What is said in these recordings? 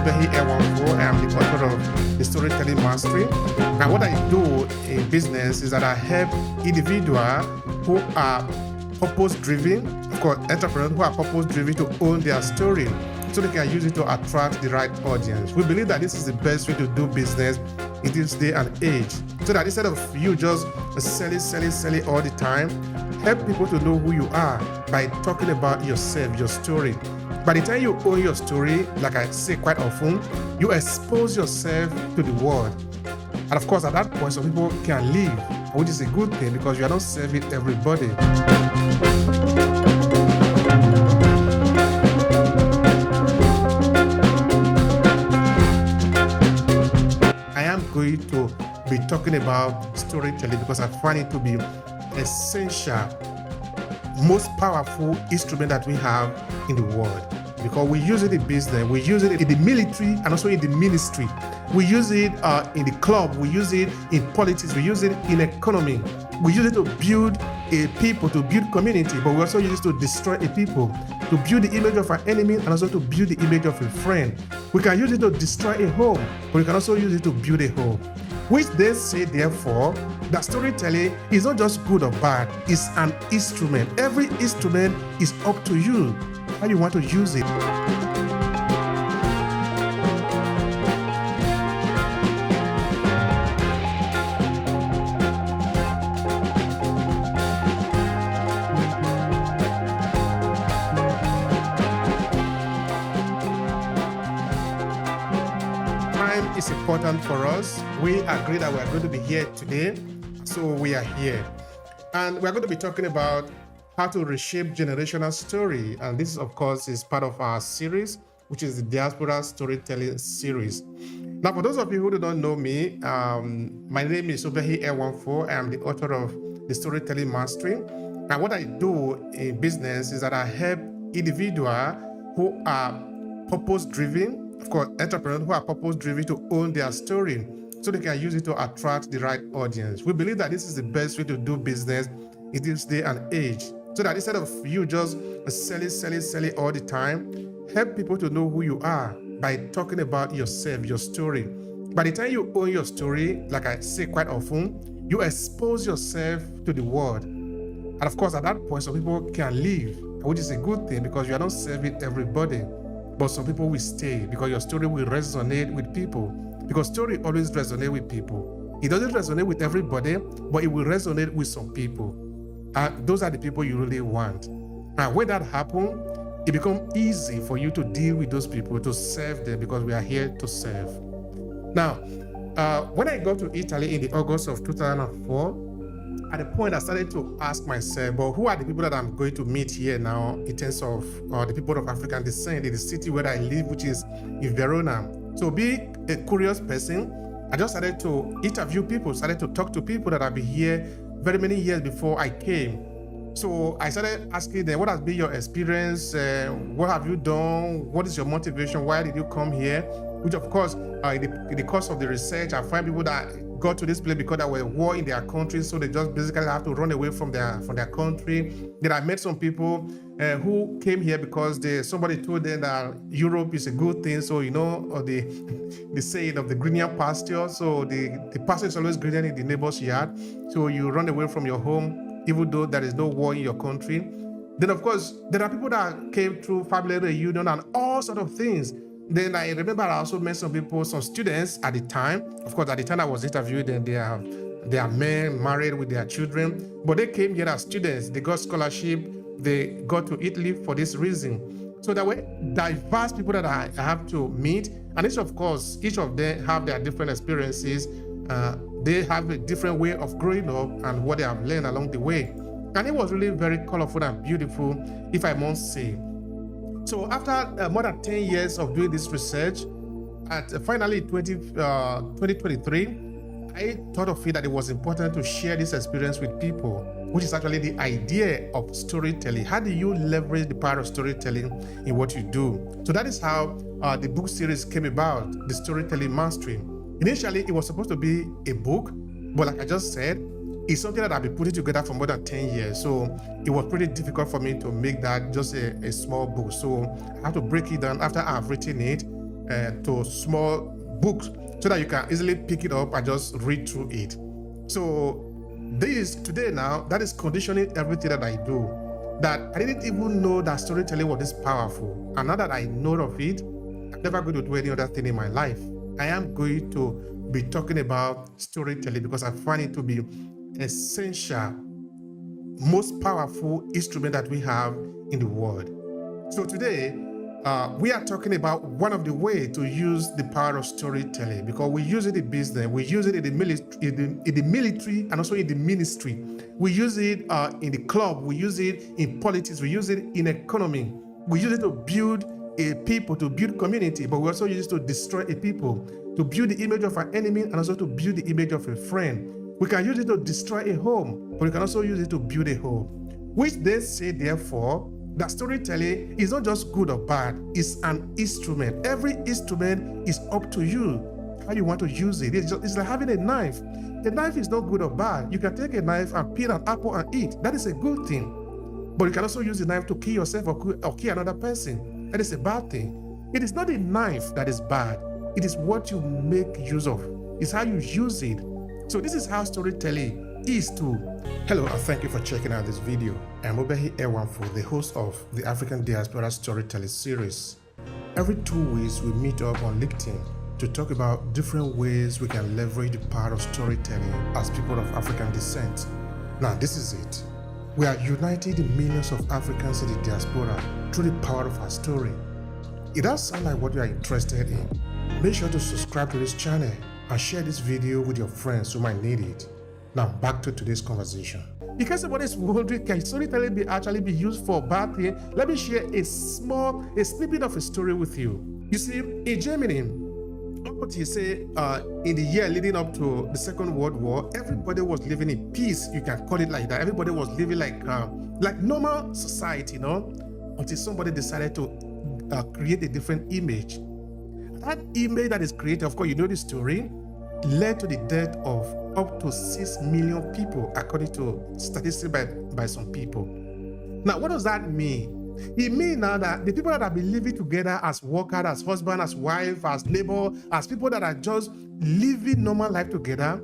Obehi Ewanfoh. I am the author of the Storytelling Mastery. And what I do in business is that I help individuals who are purpose-driven, of course, entrepreneurs who are purpose-driven to own their story so they can use it to attract the right audience. We believe that this is the best way to do business in this day and age. So that instead of you just selling all the time, help people to know who you are by talking about yourself, your story. By the time you own your story, like I say quite often, you expose yourself to the world. And of course, at that point, some people can leave, which is a good thing because you are not serving everybody. I am going to be talking about storytelling because I find it to be essential, most powerful instrument that we have in the world. Because we use it in business, we use it in the military and also in the ministry. We use it in the club, we use it in politics, we use it in economy. We use it to build a people, to build community, but we also use it to destroy a people, to build the image of an enemy and also to build the image of a friend. We can use it to destroy a home, but we can also use it to build a home. Which they say, therefore, that storytelling is not just good or bad, it's an instrument. Every instrument is up to you, how you want to use it. Time is important for us. We agree that we are going to be here today, so we are here. And we're going to be talking about how to reshape generational story. And this, of course, is part of our series, which is the Diaspora Storytelling Series. Now, for those of you who do not know me, my name is Obehi Ewanfoh. I am the author of the Storytelling Mastery. And what I do in business is that I help individuals who are purpose-driven, of course, entrepreneurs who are purpose-driven to own their story so they can use it to attract the right audience. We believe that this is the best way to do business in this day and age. So that instead of you just selling all the time, help people to know who you are by talking about yourself, your story. By the time you own your story, like I say quite often, you expose yourself to the world. And of course, at that point, some people can leave, which is a good thing because you are not serving everybody. But some people will stay because your story will resonate with people. Because story always resonates with people. It doesn't resonate with everybody, but it will resonate with some people. Those are the people you really want. And when that happens, it becomes easy for you to deal with those people, to serve them, because we are here to serve. Now, when I got to Italy in the August of 2004, at the point I started to ask myself, well, who are the people that I'm going to meet here now in terms of the people of African descent in the city where I live, which is in Verona. So being a curious person, I just started to interview people, started to talk to people that have been here very many years before I came. So I started asking them, what has been your experience? What have you done? What is your motivation? Why did you come here? Which, of course, in the course of the research, I find people that got to this place because there was a war in their country, so they just basically have to run away from their country. Then I met some people who came here because somebody told them that Europe is a good thing. So, you know, or the saying of the greener pasture. So the pasture is always greener in the neighbor's yard. So you run away from your home, even though there is no war in your country. Then, of course, there are people that came through family reunion and all sorts of things. Then I remember I also met some people, some students at the time. Of course, at the time I was interviewed, and they are men married with their children. But they came here as students. They got scholarship. They got to Italy for this reason. So there were diverse people that I have to meet. And each of them have their different experiences. They have a different way of growing up and what they have learned along the way. And it was really very colorful and beautiful, if I must say. So after more than 10 years of doing this research, finally 2023, I thought of it that it was important to share this experience with people, which is actually the idea of storytelling. How do you leverage the power of storytelling in what you do? So that is how the book series came about, the Storytelling Mastery. Initially, it was supposed to be a book, but like I just said, it's something that I've been putting together for more than 10 years. So it was pretty difficult for me to make that just a small book. So I have to break it down after I've written it. to small books so that you can easily pick it up and just read through it. So today now, that is conditioning everything that I do. That I didn't even know that storytelling was this powerful. And now that I know of it, I'm never going to do any other thing in my life. I am going to be talking about storytelling because I find it to be essential, most powerful instrument that we have in the world. So today, we are talking about one of the ways to use the power of storytelling, because we use it in business, we use it in the military, and also in the ministry. We use it in the club, we use it in politics, we use it in economy. We use it to build a people, to build community, but we also use it to destroy a people, to build the image of an enemy, and also to build the image of a friend. We can use it to destroy a home, but we can also use it to build a home. Which they say, therefore, that storytelling is not just good or bad, it's an instrument. Every instrument is up to you, how you want to use it. It's like having a knife. The knife is not good or bad. You can take a knife and peel an apple and eat. That is a good thing. But you can also use the knife to kill yourself or kill another person. That is a bad thing. It is not the knife that is bad. It is what you make use of. It's how you use it. So this is how storytelling is too. Hello and thank you for checking out this video. I'm Obehi Ewanfoh, the host of the African Diaspora Storytelling series. Every 2 weeks we meet up on LinkedIn to talk about different ways we can leverage the power of storytelling as people of African descent. Now this is it. We are uniting the millions of Africans in the diaspora through the power of our story. It does sound like what you are interested in. Make sure to subscribe to this channel and share this video with your friends who might need it. Now back to today's conversation. In case somebody is wondering, can storytelling actually be used for bad things? Let me share a snippet of a story with you. You see, in Germany, what you say, in the year leading up to the Second World War, everybody was living in peace. You can call it like that. Everybody was living like normal society, you know, until somebody decided to create a different image. That image that is created, of course, you know the story, led to the death of up to 6 million people, according to statistics by some people. Now, what does that mean? It means now that the people that have been living together as workers, as husband, as wife, as neighbor, as people that are just living normal life together,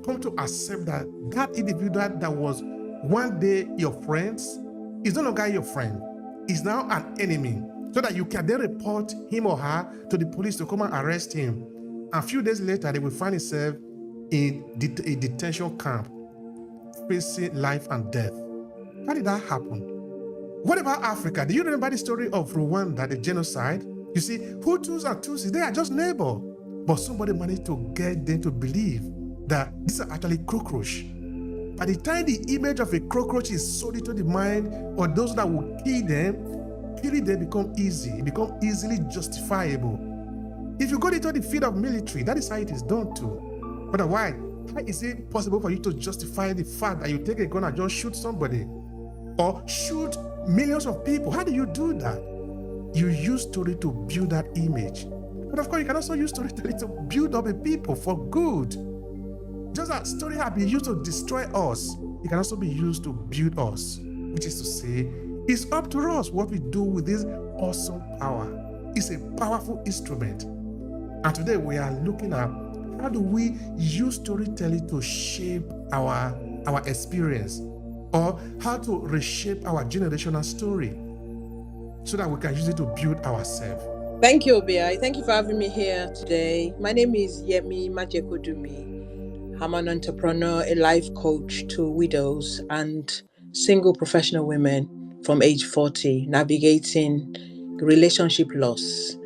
come to accept that that individual that was one day your friends is no longer your friend, is now an enemy, so that you can then report him or her to the police to come and arrest him. A few days later, they will find himself in a detention camp, facing life and death. How did that happen? What about Africa? Do you remember the story of Rwanda, the genocide? You see, Hutus and Tutsis, they are just neighbors. But somebody managed to get them to believe that these are actually cockroaches. By the time the image of a cockroach is sold into the mind of those that will kill them, killing them become easy. It becomes easily justifiable. If you go into the field of military, that is how it is done too. Otherwise, how is it possible for you to justify the fact that you take a gun and just shoot somebody? Or shoot millions of people? How do you do that? You use story to build that image. But of course, you can also use storytelling to build up a people for good. Just as story has been used to destroy us, it can also be used to build us. Which is to say, it's up to us what we do with this awesome power. It's a powerful instrument. And today we are looking at how do we use storytelling to shape our experience, or how to reshape our generational story so that we can use it to build ourselves. Thank you, Obehi. Thank you for having me here today. My name is Yemi Majekodumi. I'm an entrepreneur, a life coach to widows and single professional women from age 40, navigating relationship loss.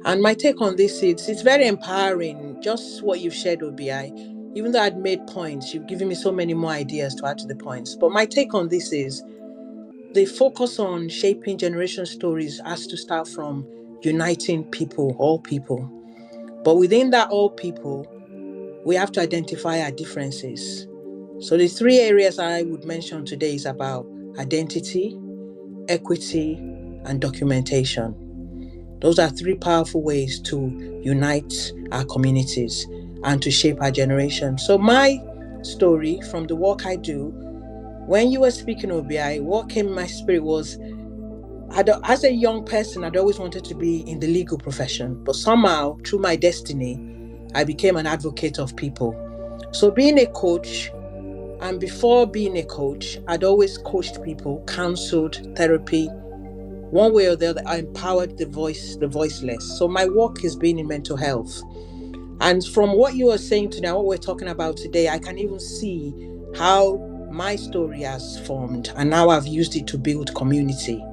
And my take on this is it's very empowering, just what you've shared, Obehi. Even though I'd made points, you've given me so many more ideas to add to the points. But my take on this is the focus on shaping generation stories has to start from uniting people, all people. But within that all people, we have to identify our differences. So the 3 areas I would mention today is about identity, equity, and documentation. Those are 3 powerful ways to unite our communities and to shape our generation. So my story from the work I do, when you were speaking, Obehi, what came in my spirit was as a young person, I'd always wanted to be in the legal profession, but somehow, through my destiny, I became an advocate of people. So being a coach, and before being a coach, I'd always coached people, counseled, therapy. One way or the other, I empowered the voiceless. So my work has been in mental health. And from what you are saying today, what we're talking about today, I can even see how my story has formed and now I've used it to build community.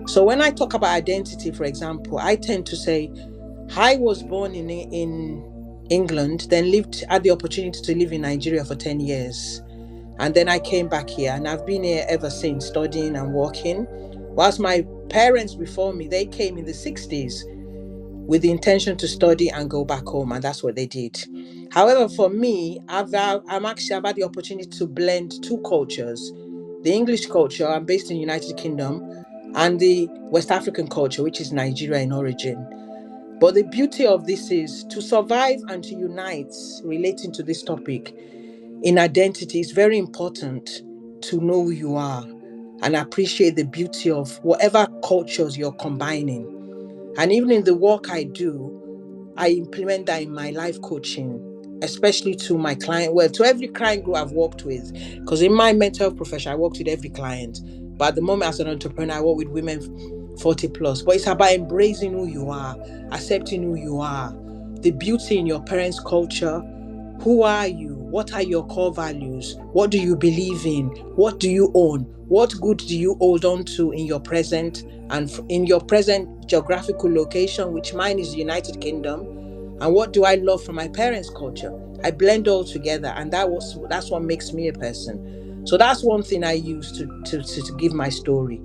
So when I talk about identity, for example, I tend to say, I was born in England, then had the opportunity to live in Nigeria for 10 years. And then I came back here and I've been here ever since, studying and working. Whilst my parents before me, they came in the 60s with the intention to study and go back home, and that's what they did. However, for me, I've had the opportunity to blend two cultures. The English culture, I'm based in the United Kingdom, and the West African culture, which is Nigeria in origin. But the beauty of this is to survive and to unite, relating to this topic, in identity, it's very important to know who you are and appreciate the beauty of whatever cultures you're combining. And even in the work I do, I implement that in my life coaching, especially to my client, well, to every client group I've worked with. Because in my mental health profession, I worked with every client. But at the moment, as an entrepreneur, I work with women 40 plus. But it's about embracing who you are, accepting who you are, the beauty in your parents' culture. Who are you? What are your core values? What do you believe in? What do you own? What good do you hold on to in your present and in your present geographical location, which mine is the United Kingdom? And what do I love from my parents' culture? I blend all together, and that's what makes me a person. So that's one thing I use to give my story.